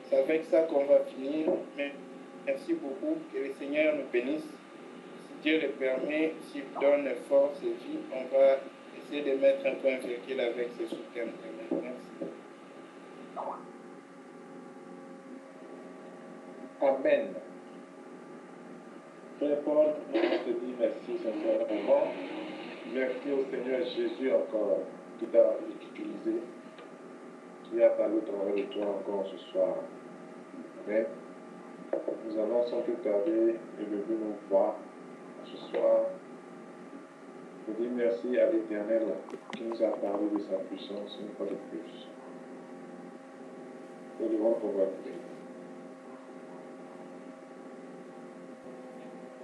C'est avec ça qu'on va finir. Mais merci beaucoup. Que le Seigneur nous bénisse. Si Dieu le permet, s'il donne force et vie, on va essayer de mettre un point virgule avec ce sous-thème. Merci. Amen. Frère Paul, on te dit merci sincèrement. Merci au Seigneur Jésus encore qui t'a utilisé, qui a parlé au travers de toi encore ce soir. Amen. Nous allons sans plus tarder élever nos voix ce soir. Je dis merci à l'Éternel qui nous a parlé de sa puissance une fois de plus. Nous devons pouvoir prier.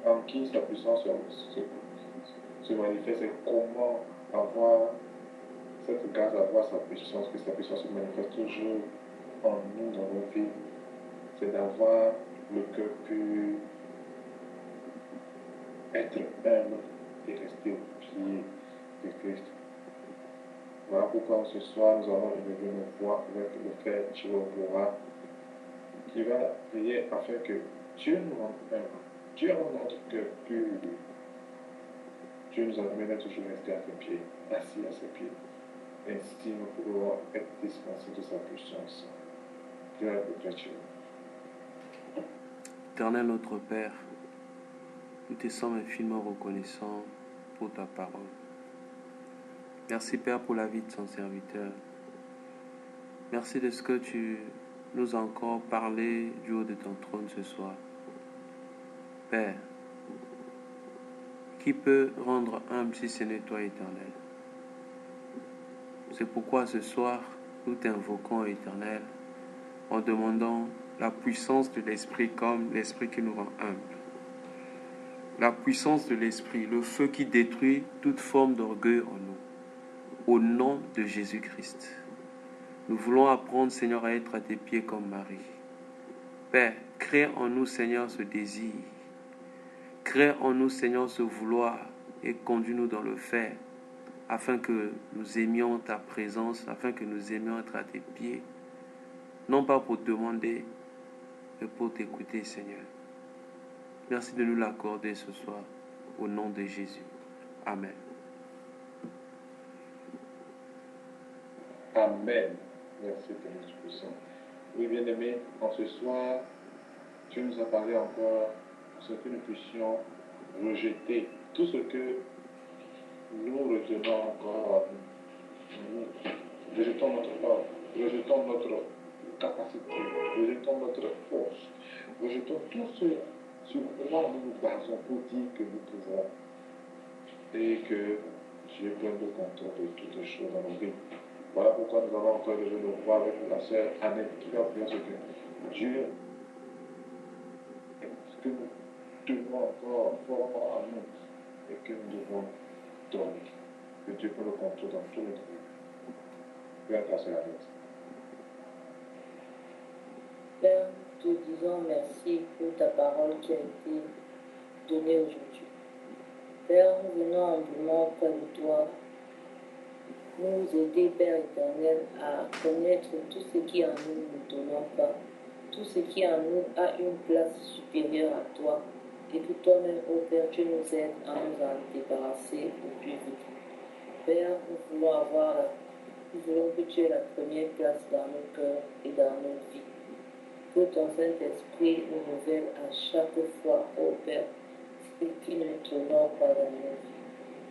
En qui sa puissance se manifeste et comment avoir cette grâce d'avoir sa puissance, que sa puissance se manifeste toujours en nous, dans nos vies. C'est d'avoir le cœur pur, être humble et rester au pied de Christ. Voilà pourquoi ce soir nous allons élever nos voix avec le frère Chiwokora qui va prier afin que Dieu nous rende humble. Dieu rend notre cœur pur. Dieu nous amène à toujours rester à ses pieds, assis à ses pieds. Ainsi nous pourrons être dispensés de sa puissance. Dieu est le frère Chiwokora. Éternel notre Père, nous te sommes infiniment reconnaissants pour ta parole. Merci Père pour la vie de ton serviteur. Merci de ce que tu nous as encore parlé du haut de ton trône ce soir. Père, qui peut rendre humble si ce n'est toi, Éternel? C'est pourquoi ce soir, nous t'invoquons, Éternel, en demandant la puissance de l'Esprit comme l'Esprit qui nous rend humbles. La puissance de l'Esprit, le feu qui détruit toute forme d'orgueil en nous. Au nom de Jésus-Christ. Nous voulons apprendre, Seigneur, à être à tes pieds comme Marie. Père, crée en nous, Seigneur, ce désir. Crée en nous, Seigneur, ce vouloir et conduis-nous dans le faire, afin que nous aimions ta présence, afin que nous aimions être à tes pieds, non pas pour te demander, mais pour t'écouter, Seigneur. Merci de nous l'accorder ce soir, au nom de Jésus. Amen. Amen. Merci, Père Tout-Puissant. Oui, bien-aimés, en ce soir, tu nous as parlé encore ce que nous puissions rejeter, tout ce que nous retenons encore à nous. Rejetons notre ordre, rejetons notre capacité, rejetons notre force, rejetons tout ce sur quoi nous nous basons pour dire que nous pouvons et que Dieu prenne le contrôle de toutes les choses dans nos vies. Voilà pourquoi nous allons encore lever nos voix avec la sœur Annette qui va dire ce que Dieu, ce que nous tenons encore fort à nous et que nous devons donner. Que Dieu prenne le contrôle dans tous les domaines. Père, ta sœur Annette. Père, te disons merci pour ta parole qui a été donnée aujourd'hui. Père, nous venons humblement auprès de toi, nous aider, Père éternel, à connaître tout ce qui en nous ne donnons pas, tout ce qui en nous a une place supérieure à toi, et que toi-même, ô Père, tu nous aides à nous en débarrasser au plus vite. Père, nous voulons que tu aies la première place dans nos cœurs et dans nos vies. Que ton Saint-Esprit nous révèle à chaque fois, ô Père, ce qui ne t'honore pas dans nos vies.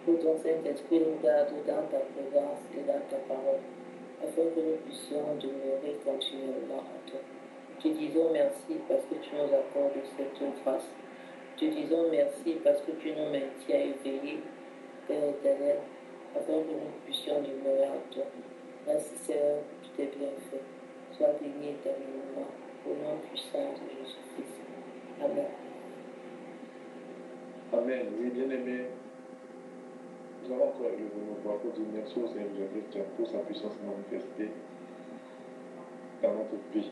Que ton Saint-Esprit nous garde dans ta présence et dans ta parole, afin que nous puissions demeurer continuellement à toi. Te disons merci parce que tu nous accordes cette grâce. Te disons merci parce que tu nous maintiens éveillés, Père éternel, afin que nous puissions demeurer en toi. Merci Seigneur, tout est bien fait. Sois béni éternellement, au nom puissant de Jésus-Christ. Amen. Amen. Oui, bien-aimés, nous allons encore lever nos voix pour dire merci au Seigneur Jésus pour sa puissance manifestée dans notre vie.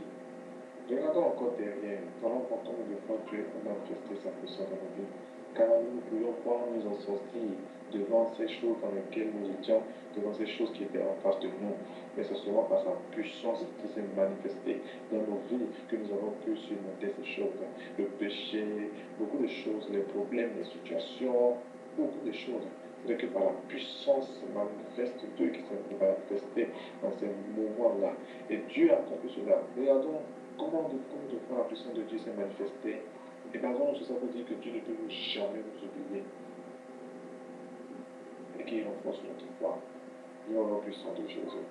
Regardons encore derrière, nous allons voir combien de fois Dieu a manifesté sa puissance dans nos vies. Car nous ne pouvions pas nous en sortir devant ces choses dans lesquelles nous étions, devant ces choses qui étaient en face de nous. Mais c'est seulement par sa puissance qui s'est manifestée dans nos vies que nous avons pu surmonter ces choses. Le péché, beaucoup de choses, les problèmes, les situations, beaucoup de choses. C'est que par la puissance manifeste de Dieu qui s'est manifestée dans ces moments-là. Et Dieu a accompli cela. Regardons comment de fois la puissance de Dieu s'est manifestée. Et basons sur ça pour dire que Dieu ne peut jamais nous oublier. Et qu'il renforce notre foi. Nous au nom puissant de Jésus.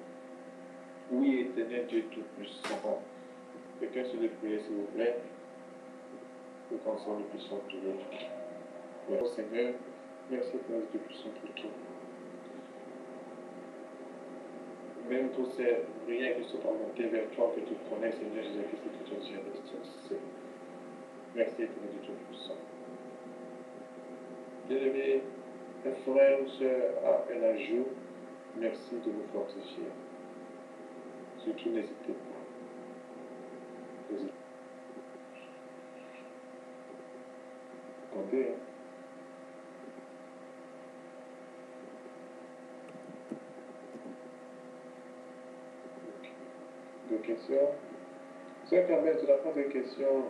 Oui, éternel Dieu tout-puissant. Quelqu'un se lève prier, s'il vous plaît. Le cancer le puissant de Dieu. Merci Seigneur. Merci Père Dieu puissant pour tout. Même pour ces prières qui sont orientées vers toi, que tu connais, Seigneur Jésus-Christ, que tu as déjà exaucé. Merci Père Dieu tout-puissant. Bien-aimés, mes frères ou sœurs à un ajout, merci de vous fortifier. Surtout, n'hésitez pas. N'hésitez pas. Comptez, hein? Deux questions. Sœur Carmel, tu n'as pas de questions.